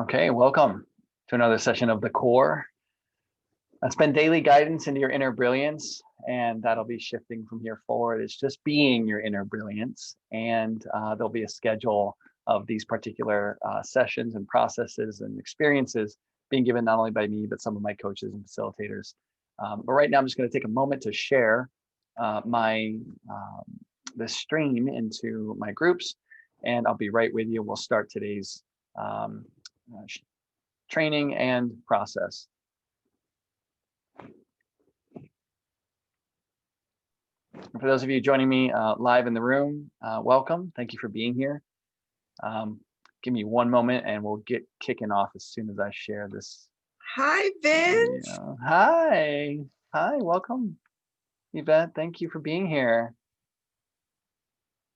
Okay, welcome to another session of the core. That's been daily guidance into your inner brilliance, and that'll be shifting from here forward. It's just being your inner brilliance, and there'll be a schedule of these particular sessions and processes and experiences being given not only by me, but some of my coaches and facilitators. But right now, I'm just going to take a moment to share this stream into my groups, and I'll be right with you. We'll start today's training and process. For those of you joining me live in the room, welcome. Thank you for being here. Give me one moment and we'll get kicking off as soon as I share this. Hi, Vince. Hi, welcome, Yvette. Thank you for being here.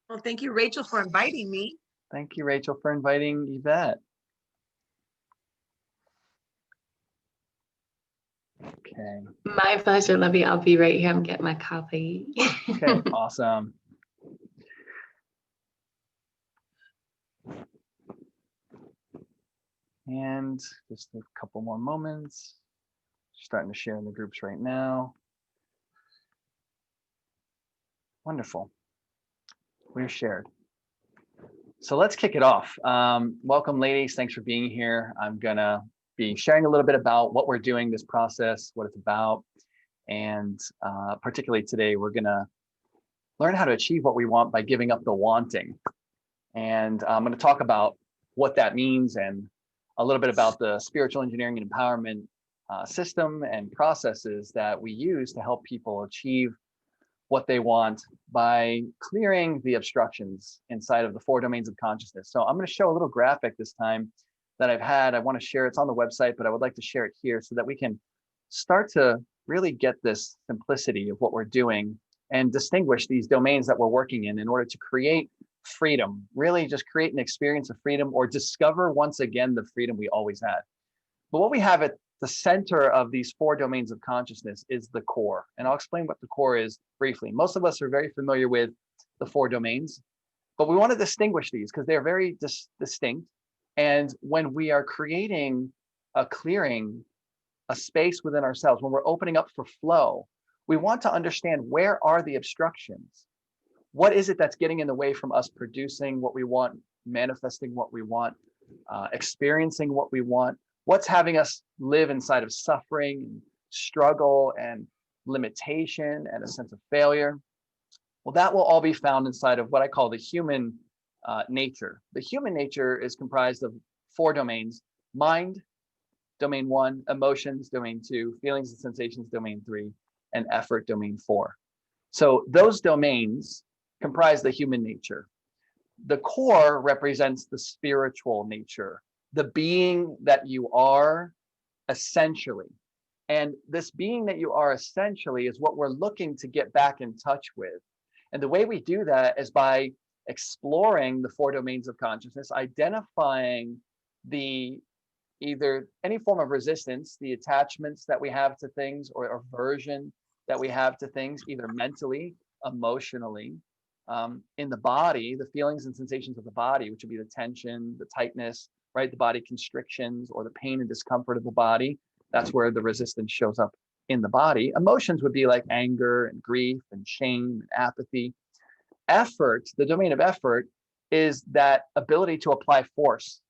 Well, thank you, Rachel, for inviting me. Thank you, Rachel, for inviting Yvette. Okay. My pleasure, Libby. I'll be right here. I'm getting my coffee. Okay, awesome. And just a couple more moments. Starting to share in the groups right now. Wonderful. We're shared. So let's kick it off. Welcome, ladies. Thanks for being here. I'm gonna be sharing a little bit about what we're doing, this process, what it's about. And particularly today, we're gonna learn how to achieve what we want by giving up the wanting. And I'm gonna talk about what that means and a little bit about the spiritual engineering and empowerment system and processes that we use to help people achieve what they want by clearing the obstructions inside of the 4 domains of consciousness. So I'm going to show a little graphic this time that I've had. I want to share, it's on the website, but I would like to share it here so that we can start to really get this simplicity of what we're doing and distinguish these domains that we're working in order to create freedom, really just create an experience of freedom or discover once again the freedom we always had. But what we have at the center of these 4 domains of consciousness is the core. And I'll explain what the core is briefly. Most of us are very familiar with the 4 domains, but we want to distinguish these because they're very distinct. And when we are creating a clearing, a space within ourselves, when we're opening up for flow, we want to understand where are the obstructions? What is it that's getting in the way from us producing what we want, manifesting what we want, experiencing what we want? What's having us live inside of suffering and struggle and limitation and a sense of failure? Well, that will all be found inside of what I call the human nature. The human nature is comprised of 4 domains: mind, domain 1, emotions, domain 2, feelings and sensations, domain 3, and effort, domain 4. So those domains comprise the human nature. The core represents the spiritual nature, the being that you are essentially. And this being that you are essentially is what we're looking to get back in touch with. And the way we do that is by exploring the 4 domains of consciousness, identifying the either any form of resistance, the attachments that we have to things or aversion that we have to things, either mentally, emotionally, in the body, the feelings and sensations of the body, which would be the tension, the tightness, right? The body constrictions or the pain and discomfort of the body. That's where the resistance shows up in the body. Emotions would be like anger and grief and shame and apathy. Effort, the domain of effort, is that ability to apply force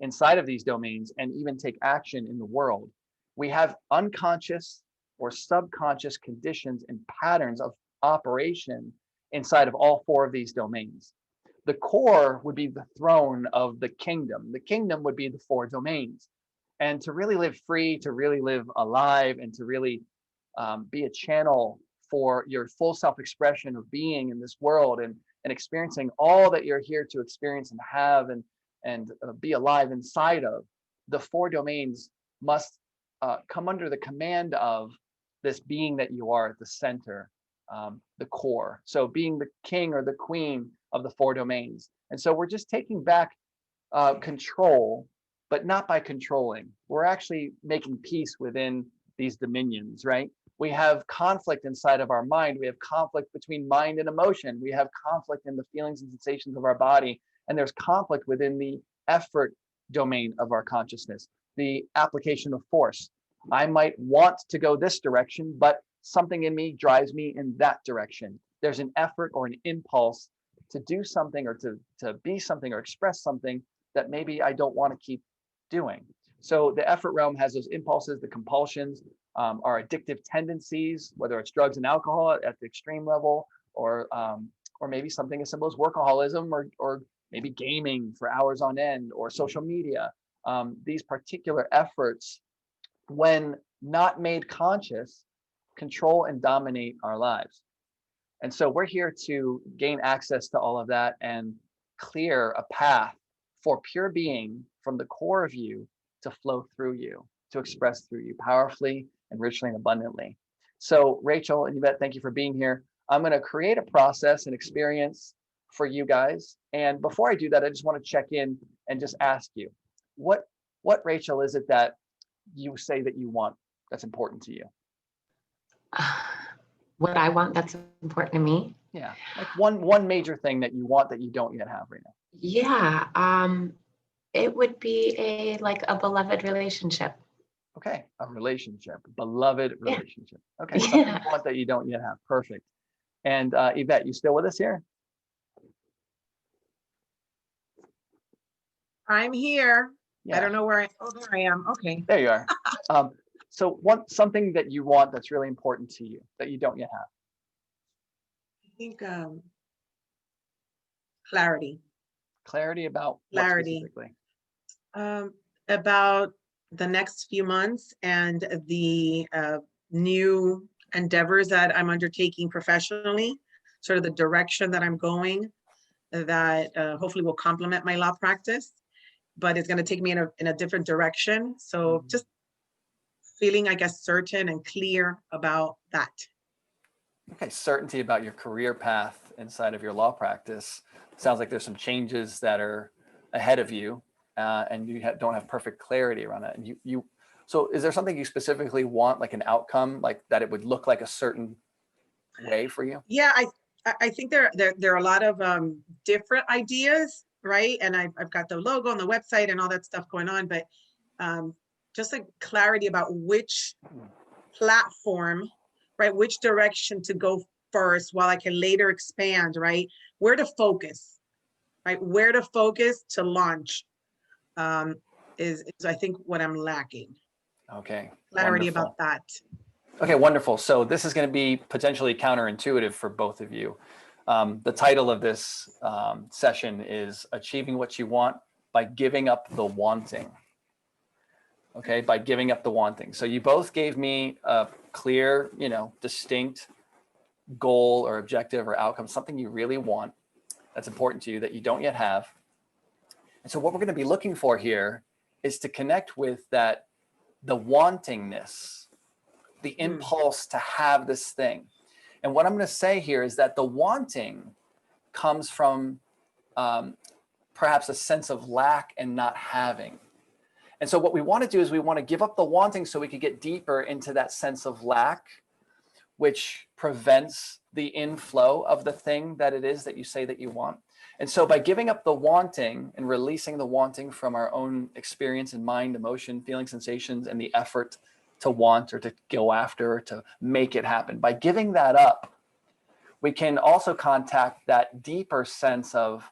inside of these domains and even take action in the world. We have unconscious or subconscious conditions and patterns of operation inside of all 4 of these domains. The core would be the throne of the kingdom. The kingdom would be the 4 domains. And to really live free, to really live alive, and to really be a channel for your full self-expression of being in this world and experiencing all that you're here to experience and have and be alive inside of, the 4 domains must come under the command of this being that you are at the center, the core. So being the king or the queen of the 4 domains. And so we're just taking back control, but not by controlling. We're actually making peace within these dominions, right? We have conflict inside of our mind. We have conflict between mind and emotion. We have conflict in the feelings and sensations of our body. And there's conflict within the effort domain of our consciousness, the application of force. I might want to go this direction, but something in me drives me in that direction. There's an effort or an impulse to do something or to be something or express something that maybe I don't want to keep doing. So the effort realm has those impulses, the compulsions, our addictive tendencies, whether it's drugs and alcohol at the extreme level, or maybe something as simple as workaholism, or maybe gaming for hours on end, or social media. These particular efforts, when not made conscious, control and dominate our lives. And so we're here to gain access to all of that and clear a path for pure being from the core of you to flow through you, to express through you powerfully and richly and abundantly. So Rachel and Yvette, thank you for being here. I'm going to create a process and experience for you guys. And before I do that, I just want to check in and just ask you, what Rachel, is it that you say that you want that's important to you? What I want that's important to me. Yeah, like one major thing that you want that you don't yet have right now. Yeah, it would be a beloved relationship. Okay, a relationship, beloved relationship. Okay, something you want that you don't yet have. Perfect. And Yvette, you still with us here? I'm here. Yeah. I don't know where there I am. Okay. There you are. So something that you want that's really important to you that you don't yet have. I think clarity. Clarity about Clarity. what specifically? About the next few months and the new endeavors that I'm undertaking professionally, sort of the direction that I'm going, that hopefully will complement my law practice, but it's going to take me in a different direction. So just feeling, I guess, certain and clear about that. Okay, certainty about your career path inside of your law practice. Sounds like there's some changes that are ahead of you, and you don't have perfect clarity around it. And so is there something you specifically want, like an outcome, like that it would look like a certain way for you? Yeah, I think there are a lot of different ideas, right? And I've got the logo and the website and all that stuff going on, but just like clarity about which platform, right? Which direction to go first while I can later expand, right? Where to focus, right? Where to focus to launch is I think what I'm lacking. Okay. Clarity Wonderful. about that. Okay, wonderful. So this is going to be potentially counterintuitive for both of you. The title of this session is Achieving What You Want by Giving Up the Wanting. Okay, by giving up the wanting. So you both gave me a clear, distinct goal or objective or outcome, something you really want that's important to you that you don't yet have. And so what we're going to be looking for here is to connect with the wantingness, the impulse to have this thing. And what I'm going to say here is that the wanting comes from perhaps a sense of lack and not having. And so what we want to do is we want to give up the wanting so we could get deeper into that sense of lack, which prevents the inflow of the thing that it is that you say that you want. And so by giving up the wanting and releasing the wanting from our own experience and mind, emotion, feeling, sensations, and the effort to want or to go after or to make it happen, by giving that up, we can also contact that deeper sense of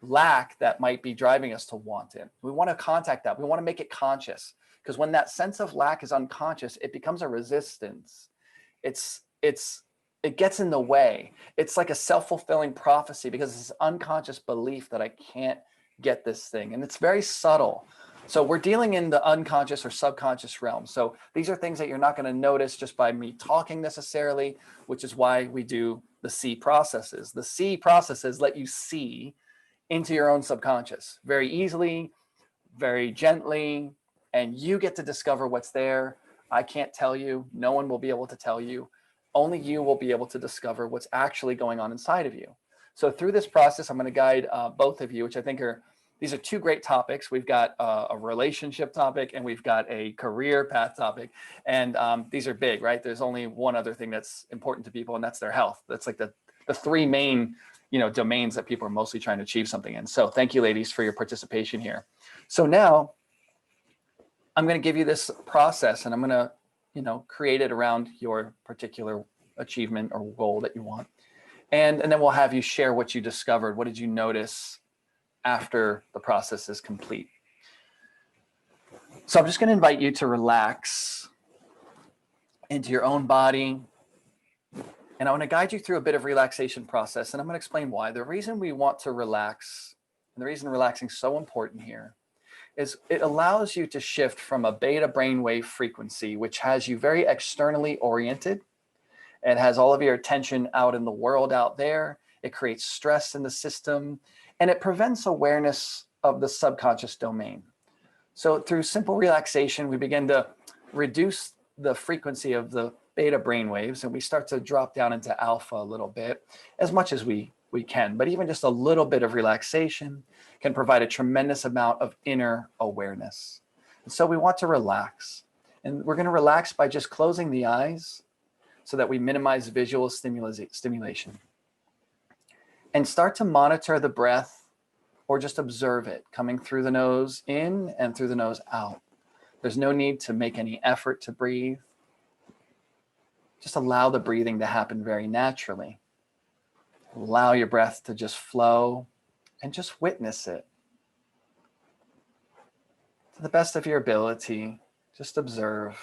lack that might be driving us to want it. We want to contact that. We want to make it conscious, because when that sense of lack is unconscious, it becomes a resistance. It gets in the way. It's like a self-fulfilling prophecy because it's this unconscious belief that I can't get this thing. And it's very subtle. So we're dealing in the unconscious or subconscious realm. So these are things that you're not going to notice just by me talking necessarily, which is why we do the see processes. The see processes let you see into your own subconscious very easily, very gently, and you get to discover what's there. I can't tell you. No one will be able to tell you. Only you will be able to discover what's actually going on inside of you. So through this process, I'm going to guide both of you, which I think these are two great topics. We've got a relationship topic and we've got a career path topic. And these are big, right? There's only one other thing that's important to people, and that's their health. That's like the three main domains that people are mostly trying to achieve something in. So thank you, ladies, for your participation here. So now I'm going to give you this process, and I'm going to, create it around your particular achievement or goal that you want. And then we'll have you share what you discovered. What did you notice after the process is complete? So I'm just going to invite you to relax into your own body. And I want to guide you through a bit of relaxation process. And I'm going to explain why. The reason we want to relax, and the reason relaxing is so important here, is it allows you to shift from a beta brainwave frequency, which has you very externally oriented. It has all of your attention out in the world out there. It creates stress in the system, and it prevents awareness of the subconscious domain. So through simple relaxation, we begin to reduce the frequency of the beta brainwaves, and we start to drop down into alpha a little bit, as much as we can. But even just a little bit of relaxation can provide a tremendous amount of inner awareness. And so we want to relax. And we're going to relax by just closing the eyes so that we minimize visual stimulation. And start to monitor the breath, or just observe it coming through the nose in and through the nose out. There's no need to make any effort to breathe. Just allow the breathing to happen very naturally. Allow your breath to just flow and just witness it. To the best of your ability, just observe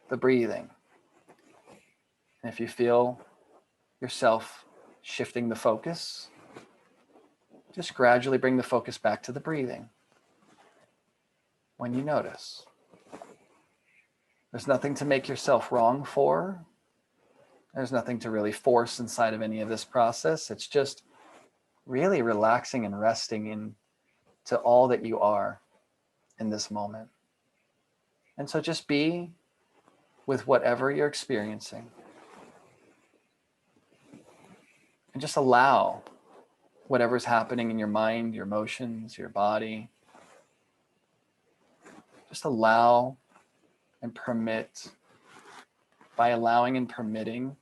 the breathing. And if you feel yourself shifting the focus, just gradually bring the focus back to the breathing when you notice. There's nothing to make yourself wrong for. There's nothing to really force inside of any of this process. It's just really relaxing and resting into all that you are in this moment. And so just be with whatever you're experiencing. And just allow whatever's happening in your mind, your emotions, your body. Just allow and permit. By allowing and permitting,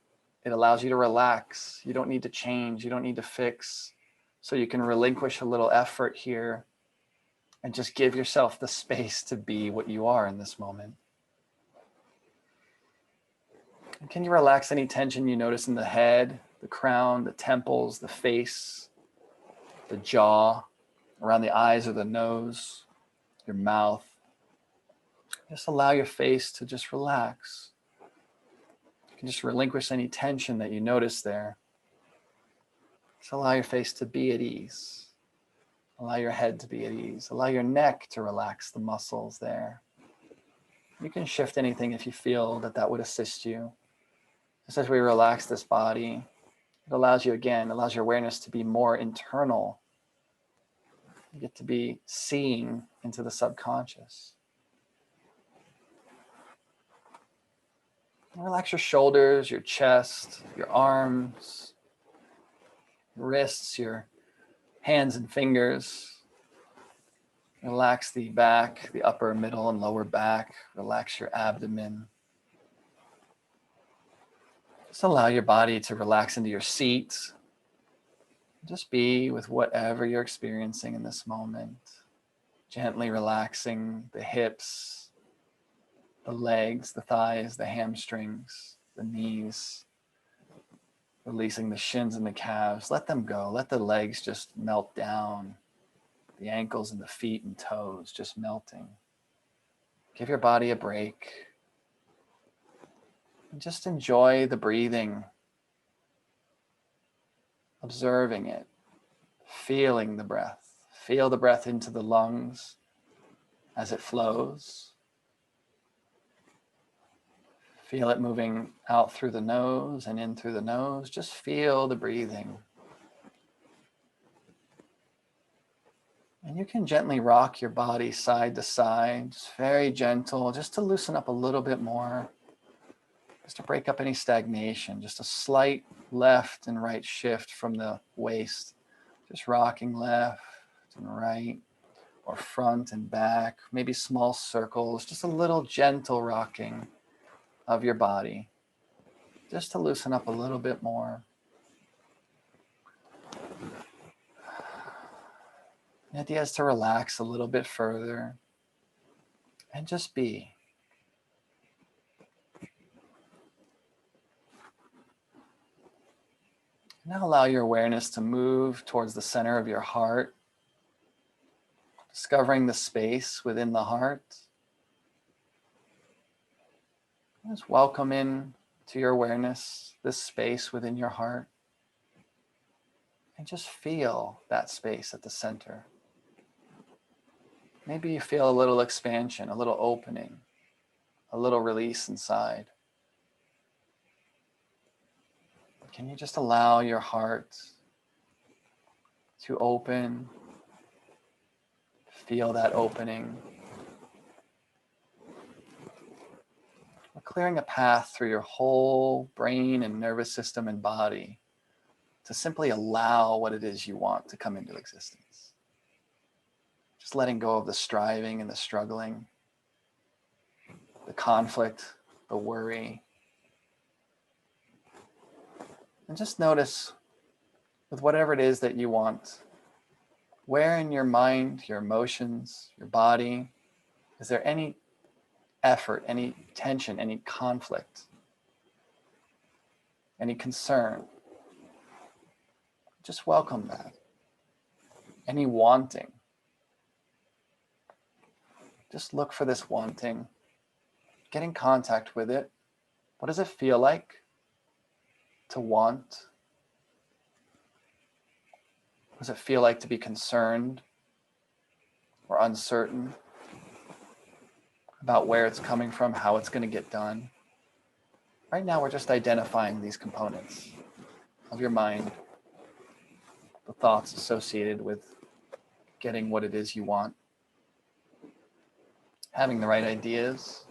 it allows you to relax. You don't need to change. You don't need to fix. So you can relinquish a little effort here and just give yourself the space to be what you are in this moment. And can you relax any tension you notice in the head, the crown, the temples, the face, the jaw, around the eyes or the nose, your mouth? Just allow your face to just relax. You can just relinquish any tension that you notice there. Just allow your face to be at ease. Allow your head to be at ease. Allow your neck to relax the muscles there. You can shift anything if you feel that would assist you. Just as we relax this body, it allows you, again, allows your awareness to be more internal. You get to be seeing into the subconscious. Relax your shoulders, your chest, your arms, wrists, your hands and fingers. Relax the back, the upper, middle, and lower back. Relax your abdomen. Just allow your body to relax into your seat. Just be with whatever you're experiencing in this moment. Gently relaxing the hips, the legs, the thighs, the hamstrings, the knees. Releasing the shins and the calves. Let them go. Let the legs just melt down. The ankles and the feet and toes just melting. Give your body a break. And just enjoy the breathing. Observing it. Feeling the breath. Feel the breath into the lungs as it flows. Feel it moving out through the nose and in through the nose. Just feel the breathing. And you can gently rock your body side to side, just very gentle, just to loosen up a little bit more, just to break up any stagnation, just a slight left and right shift from the waist, just rocking left and right, or front and back, maybe small circles, just a little gentle rocking of your body, just to loosen up a little bit more. The idea is to relax a little bit further and just be. Now allow your awareness to move towards the center of your heart, discovering the space within the heart. Just welcome in to your awareness this space within your heart, and just feel that space at the center. Maybe you feel a little expansion, a little opening, a little release inside. Can you just allow your heart to open? Feel that opening. We're clearing a path through your whole brain and nervous system and body to simply allow what it is you want to come into existence. Just letting go of the striving and the struggling, the conflict, the worry. And just notice, with whatever it is that you want, where in your mind, your emotions, your body, is there any effort, any tension, any conflict, any concern? Just welcome that. Any wanting. Just look for this wanting. Get in contact with it. What does it feel like to want? What does it feel like to be concerned or uncertain about where it's coming from, how it's going to get done? Right now, we're just identifying these components of your mind, the thoughts associated with getting what it is you want, having the right ideas,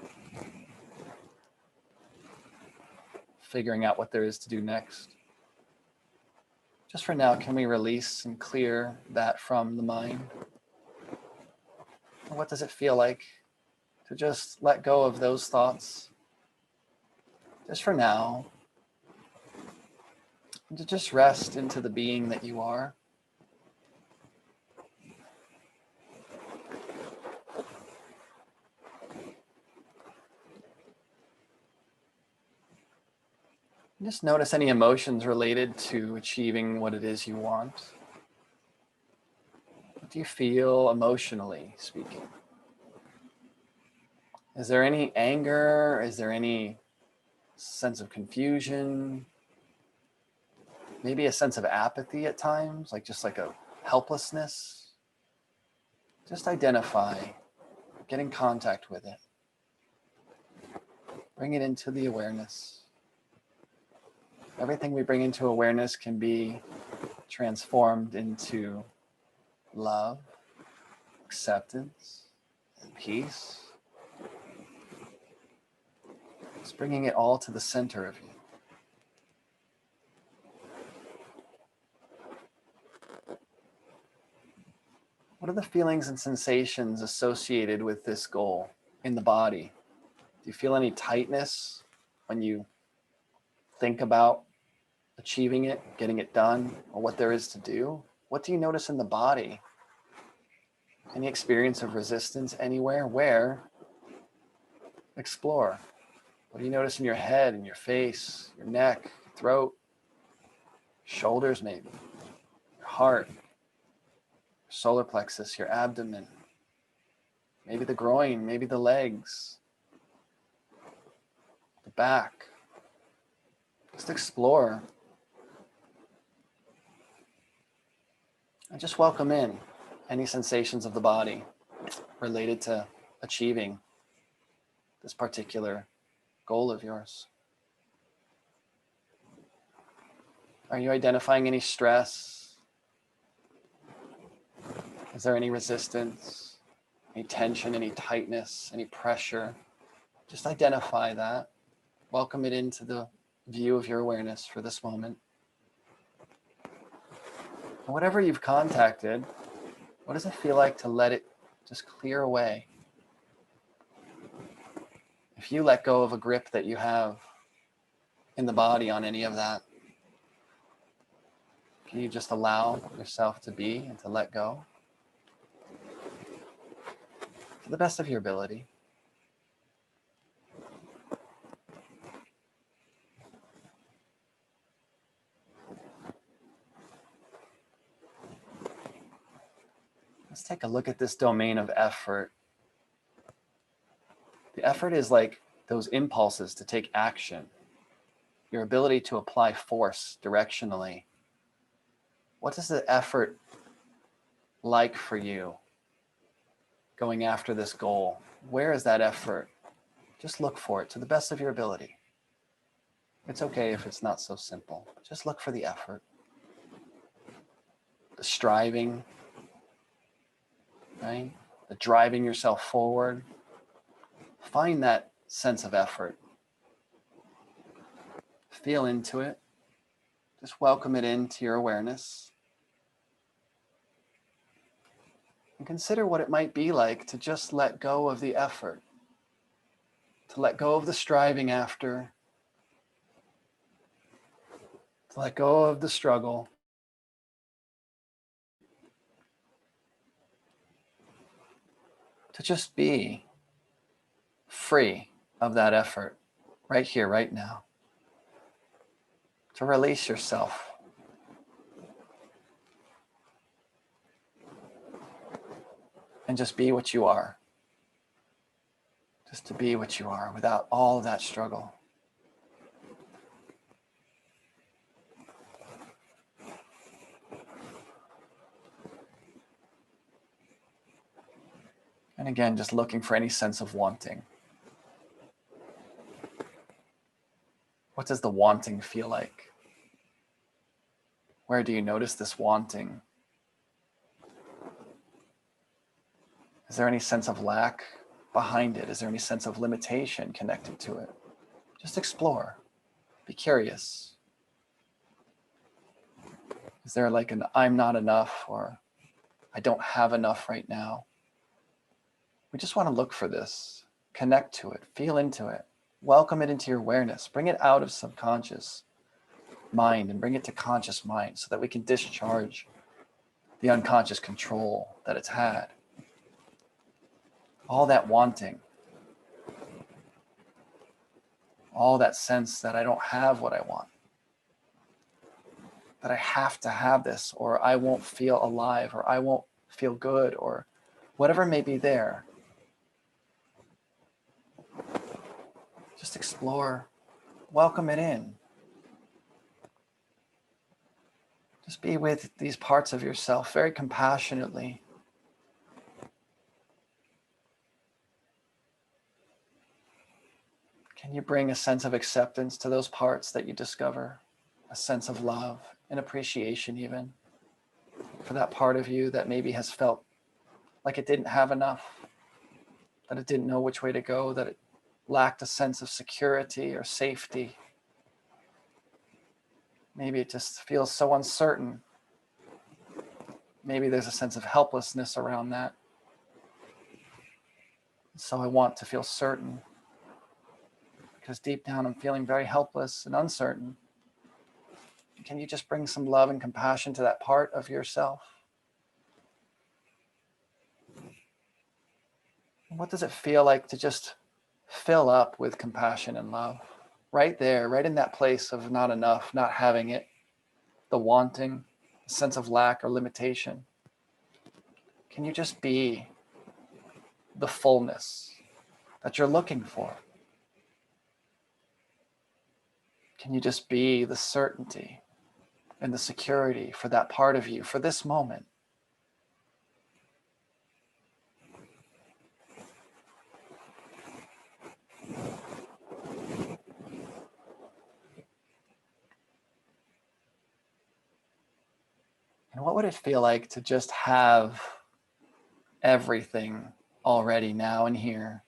figuring out what there is to do next. Just for now, can we release and clear that from the mind? And what does it feel like to just let go of those thoughts? Just for now, and to just rest into the being that you are. Just notice any emotions related to achieving what it is you want. What do you feel emotionally speaking? Is there any anger? Is there any sense of confusion? Maybe a sense of apathy at times, just like a helplessness? Just identify, get in contact with it. Bring it into the awareness. Everything we bring into awareness can be transformed into love, acceptance, and peace. Just bringing it all to the center of you. What are the feelings and sensations associated with this goal in the body? Do you feel any tightness when you think about achieving it, getting it done, or what there is to do? What do you notice in the body? Any experience of resistance anywhere? Where? Explore. What do you notice in your head, in your face, your neck, throat, shoulders maybe, your heart, your solar plexus, your abdomen, maybe the groin, maybe the legs, the back? Just explore. And just welcome in any sensations of the body related to achieving this particular goal of yours. Are you identifying any stress? Is there any resistance, any tension, any tightness, any pressure? Just identify that. Welcome it into the view of your awareness for this moment. And whatever you've contacted, what does it feel like to let it just clear away? If you let go of a grip that you have in the body on any of that, can you just allow yourself to be and to let go? to the best of your ability. Let's take a look at this domain of effort. The effort is like those impulses to take action, your ability to apply force directionally. What is the effort like for you going after this goal? Where is that effort? Just look for it to the best of your ability. It's okay if it's not so simple. Just look for the effort, the striving, right? The driving yourself forward. Find that sense of effort. Feel into it. Just welcome it into your awareness. And consider what it might be like to just let go of the effort, to let go of the striving after, to let go of the struggle. To just be free of that effort right here, right now. To release yourself. And just be what you are. Just to be what you are without all of that struggle. And again, just looking for any sense of wanting. What does the wanting feel like? Where do you notice this wanting? Is there any sense of lack behind it? Is there any sense of limitation connected to it? Just explore. Be curious. Is there like an I'm not enough or I don't have enough right now? We just want to look for this, connect to it, feel into it, welcome it into your awareness, bring it out of subconscious mind and bring it to conscious mind so that we can discharge the unconscious control that it's had. All that wanting, all that sense that I don't have what I want, that I have to have this, or I won't feel alive, or I won't feel good, or whatever may be there. Just explore, welcome it in. Just be with these parts of yourself very compassionately. Can you bring a sense of acceptance to those parts that you discover? A sense of love and appreciation even for that part of you that maybe has felt like it didn't have enough, that it didn't know which way to go, that it lacked a sense of security or safety. Maybe it just feels so uncertain. Maybe there's a sense of helplessness around that. So I want to feel certain because deep down I'm feeling very helpless and uncertain. Can you just bring some love and compassion to that part of yourself? What does it feel like to just fill up with compassion and love? Right there, right in that place of not enough, not having it, the wanting, the sense of lack or limitation. Can you just be the fullness that you're looking for? Can you just be the certainty and the security for that part of you, for this moment? And what would it feel like to just have everything already now and here?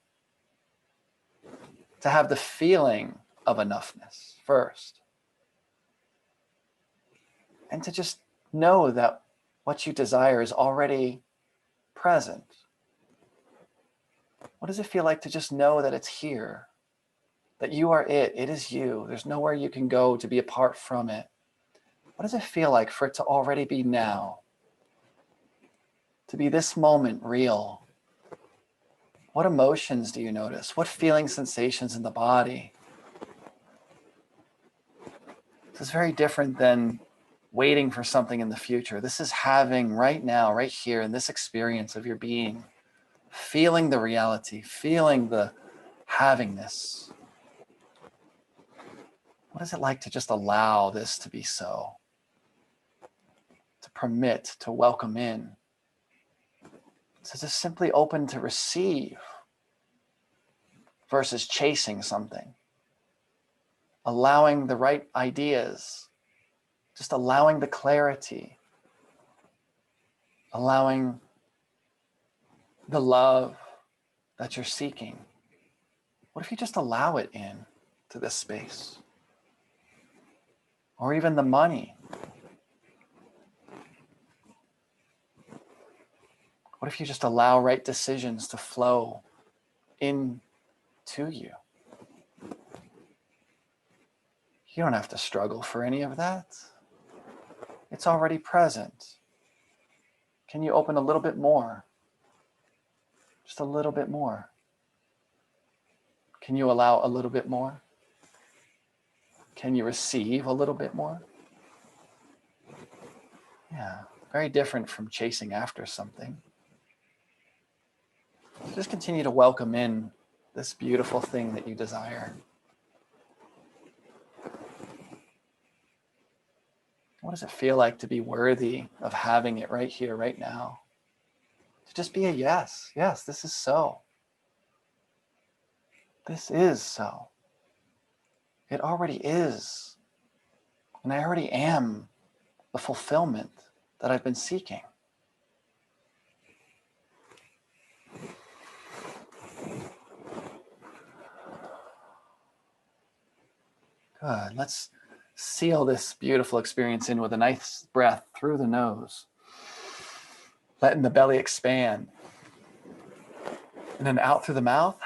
To have the feeling of enoughness first. And to just know that what you desire is already present. What does it feel like to just know that it's here? That you are it, it is you. There's nowhere you can go to be apart from it. What does it feel like for it to already be now? To be this moment real? What emotions do you notice? What feeling sensations in the body? This is very different than waiting for something in the future. This is having right now, right here in this experience of your being, feeling the reality, feeling the havingness. What is it like to just allow this to be so? To permit, to welcome in. To just simply open to receive versus chasing something. Allowing the right ideas, just allowing the clarity, allowing the love that you're seeking. What if you just allow it in to this space? Or even the money. What if you just allow right decisions to flow into you? You don't have to struggle for any of that. It's already present. Can you open a little bit more? Just a little bit more. Can you allow a little bit more? Can you receive a little bit more? Yeah, very different from chasing after something. Just continue to welcome in this beautiful thing that you desire. What does it feel like to be worthy of having it right here, right now? To just be a yes. Yes, this is so. This is so. It already is. And I already am the fulfillment that I've been seeking. Good. Let's seal this beautiful experience in with a nice breath through the nose. Letting the belly expand. And then out through the mouth.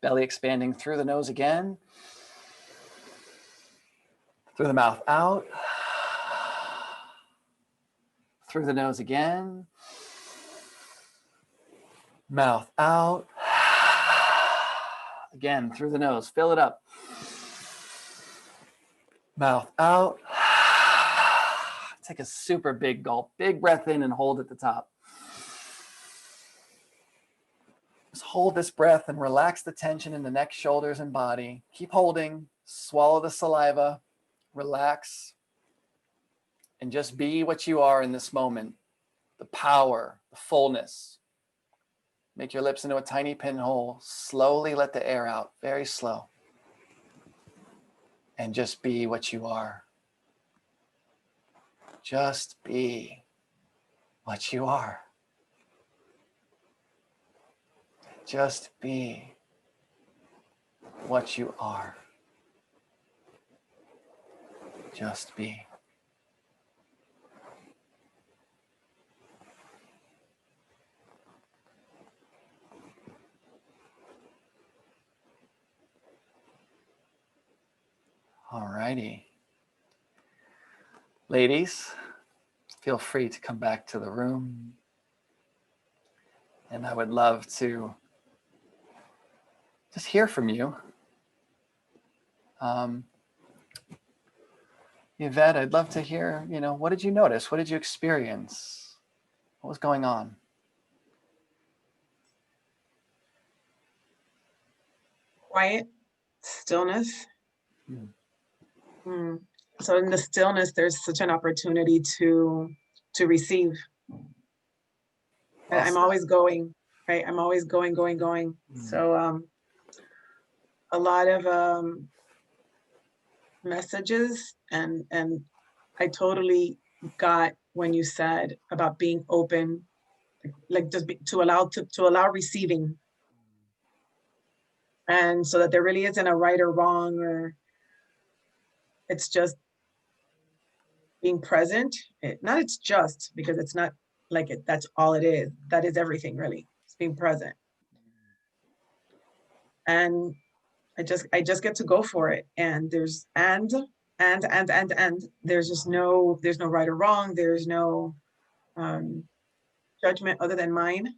Belly expanding through the nose again. Through the mouth out. Through the nose again. Mouth out. Again, through the nose. Fill it up. Mouth out. Take a super big gulp. Big breath in and hold at the top. Just hold this breath and relax the tension in the neck, shoulders, and body. Keep holding. Swallow the saliva. Relax. And just be what you are in this moment. The power, the fullness. Make your lips into a tiny pinhole. Slowly let the air out. Very slow. And just be what you are. Just be what you are. Just be what you are. Just be. All righty. Ladies, feel free to come back to the room. And I would love to just hear from you. Yvette, I'd love to hear, what did you notice? What did you experience? What was going on? Quiet, stillness. So in the stillness, there's such an opportunity to receive. Well I'm said. always going, right? I'm always going. So a lot of messages and I totally got when you said about being open, like just to allow receiving. And so that there really isn't a right or wrong, or it's just being present. It's just, because it's not like that's all it is. That is everything, really. It's being present. And I just get to go for it. And there's there's no right or wrong. There's no judgment other than mine.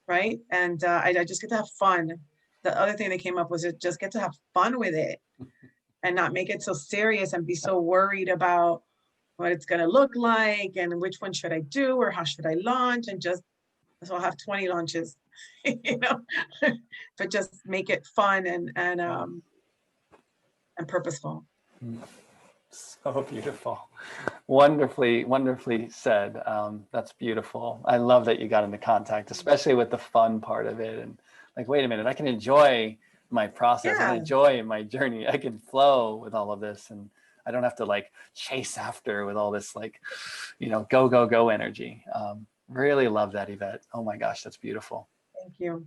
Right. And I just get to have fun. The other thing that came up was just get to have fun with it and not make it so serious and be so worried about what it's going to look like and which one should I do or how should I launch, and just, so I'll have 20 launches, you know, but just make it fun and purposeful. So beautiful. Wonderfully, wonderfully said. That's beautiful. I love that you got into contact, especially with the fun part of it. And like, wait a minute, I can enjoy my process. I Yeah. can enjoy my journey. I can flow with all of this. And I don't have to like chase after with all this, like, you know, go, go, go energy. Really love that, Yvette. Oh my gosh, that's beautiful. Thank you.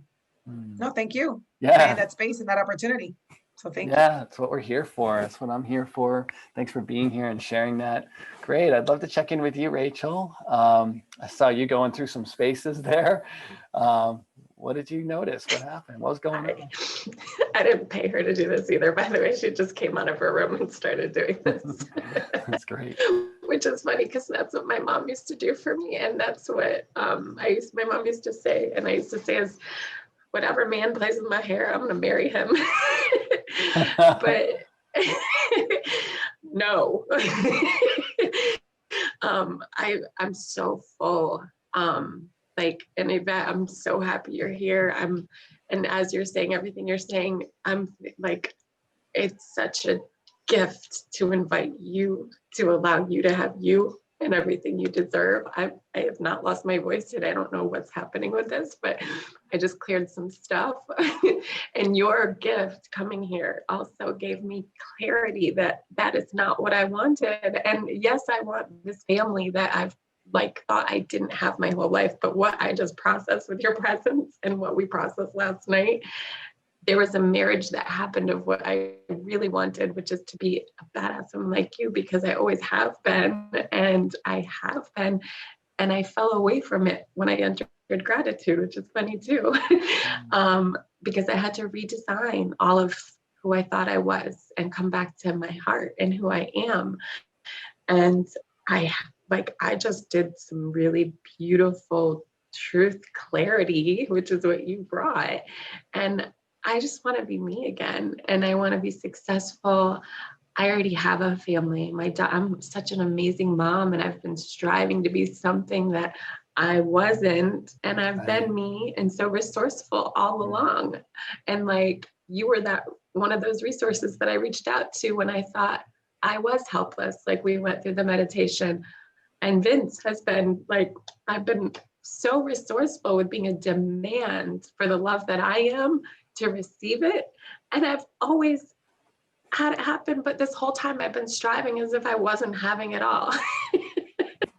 Mm. No, thank you. Yeah. That space and that opportunity. So thank you. Yeah, that's what we're here for. That's what I'm here for. Thanks for being here and sharing that. Great. I'd love to check in with you, Rachel. I saw you going through some spaces there. What did you notice? What happened? What was going on? I didn't pay her to do this either, by the way. She just came out of her room and started doing this. That's great. Which is funny because that's what my mom used to do for me. And that's what my mom used to say. And I used to say is, whatever man plays with my hair, I'm going to marry him. But no. I'm so full. And Yvette, I'm so happy you're here. And as you're saying everything you're saying, I'm like, it's such a gift to invite you, to allow you to have you and everything you deserve. I have not lost my voice today. I don't know what's happening with this, but I just cleared some stuff. And your gift coming here also gave me clarity that that is not what I wanted. And yes, I want this family that I've like thought I didn't have my whole life, but what I just processed with your presence and what we processed last night, there was a marriage that happened of what I really wanted, which is to be a badass woman like you, because I always have been, and I have been, and I fell away from it when I entered gratitude, which is funny too, because I had to redesign all of who I thought I was and come back to my heart and who I am. And I just did some really beautiful truth clarity, which is what you brought. And I just want to be me again. And I want to be successful. I already have a family. I'm such an amazing mom, and I've been striving to be something that I wasn't. And I've been me and so resourceful all along. And like, you were that one of those resources that I reached out to when I thought I was helpless. Like, we went through the meditation. And Vince has been like, I've been so resourceful with being a demand for the love that I am to receive it. And I've always had it happen, but this whole time I've been striving as if I wasn't having it all.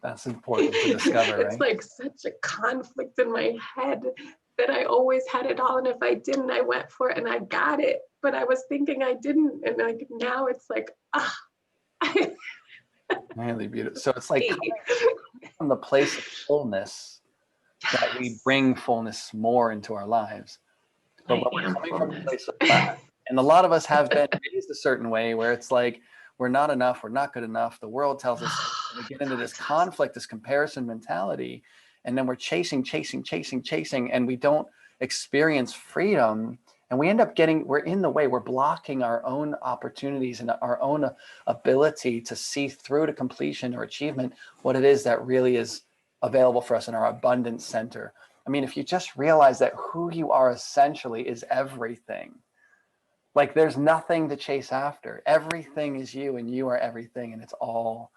That's important to discover, right? It's like such a conflict in my head that I always had it all. And if I didn't, I went for it and I got it. But I was thinking I didn't. And like now it's like, Really beautiful. So it's like from the place of fullness that we bring fullness more into our lives. But when we're coming from a place of lack, and a lot of us have been raised a certain way where it's like, we're not enough, we're not good enough. The world tells us, and we get into this conflict, this comparison mentality, and then we're chasing, and we don't experience freedom. And we end up we're in the way, we're blocking our own opportunities and our own ability to see through to completion or achievement what it is that really is available for us in our abundance center. I mean, if you just realize that who you are essentially is everything, like there's nothing to chase after. Everything is you and you are everything, and it's all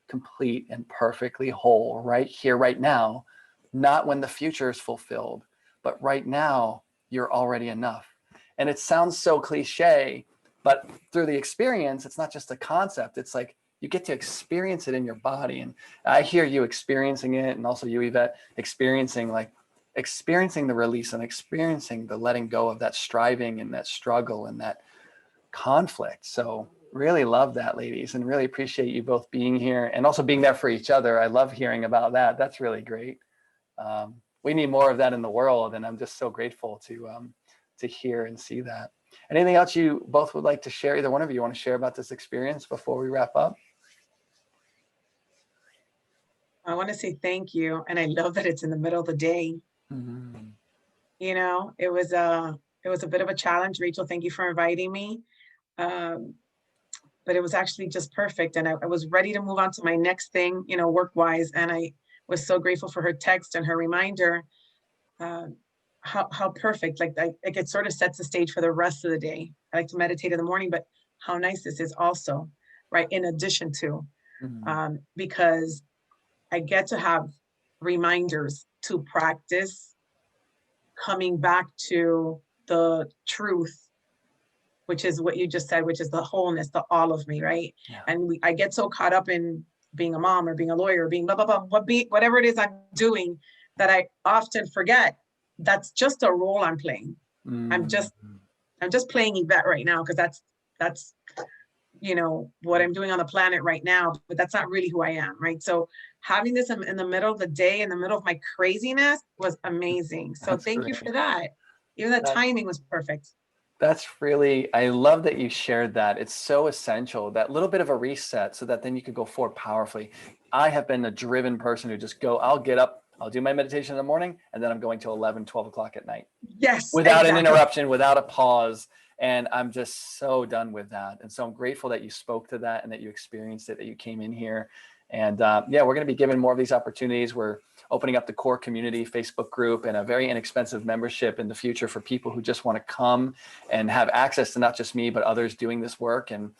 complete and perfectly whole right here, right now, not when the future is fulfilled, but right now you're already enough. And it sounds so cliche, but through the experience, it's not just a concept. It's like you get to experience it in your body. And I hear you experiencing it, and also you, Yvette, experiencing the release and experiencing the letting go of that striving and that struggle and that conflict. So really love that, ladies, and really appreciate you both being here and also being there for each other. I love hearing about that. That's really great. We need more of that in the world, and I'm just so grateful to hear and see that. Anything else you both would like to share? Either one of you want to share about this experience before we wrap up? I want to say thank you. And I love that it's in the middle of the day. Mhm. You know, it was a bit of a challenge. Rachel, thank you for inviting me. Um, but it was actually just perfect. And I was ready to move on to my next thing, you know, work-wise. And I was so grateful for her text and her reminder. Uh, how perfect, like it sort of sets the stage for the rest of the day. I like to meditate in the morning, but how nice this is also, right? In addition to, Mhm. because I get to have reminders to practice coming back to the truth, which is what you just said, which is the wholeness, the all of me, right? Yeah. And I get so caught up in being a mom or being a lawyer, or being blah, blah, blah, whatever it is I'm doing, that I often forget that's just a role I'm playing. I'm Mhm. just playing Yvette right now, because that's you know what I'm doing on the planet right now, but that's not really who I am, right? So having this in the middle of the day, in the middle of my craziness, was amazing. So That's thank you great. for that. Even the That timing was perfect. That's really, I love that you shared that. It's so essential, that little bit of a reset so that then you could go forward powerfully. I have been a driven person who just I'll get up, I'll do my meditation in the morning, and then I'm going to 11, 12 o'clock at night Yes, without an exactly. interruption, without a pause. And I'm just so done with that. And so I'm grateful that you spoke to that and that you experienced it, that you came in here. And yeah, we're going to be given more of these opportunities. We're opening up the core community Facebook group and a very inexpensive membership in the future for people who just want to come and have access to not just me, but others doing this work, and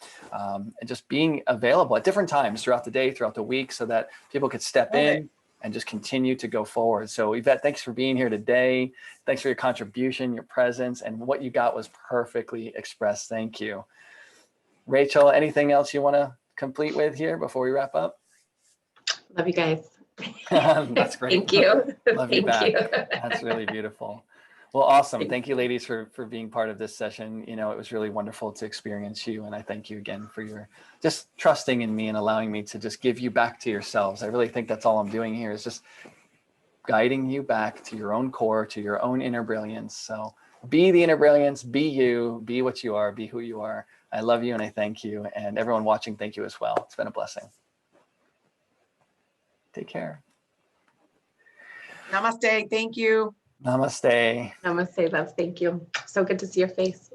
just being available at different times throughout the day, throughout the week, so that people could step Love it. in and just continue to go forward. So Yvette, thanks for being here today. Thanks for your contribution, your presence, and what you got was perfectly expressed. Thank you. Rachel, anything else you want to complete with here before we wrap up? Love you guys. That's great. Thank you. Love you Thank you. back. That's really beautiful. Well, awesome. Thank Thank you, ladies, for being part of this session. You know, it was really wonderful to experience you. And I thank you again for your just trusting in me and allowing me to just give you back to yourselves. I really think that's all I'm doing here, is just guiding you back to your own core, to your own inner brilliance. So be the inner brilliance, be you, be what you are, be who you are. I love you and I thank you. And everyone watching, thank you as well. It's been a blessing. Take care. Namaste. Thank you. Namaste. Namaste, love. Thank you. So good to see your face.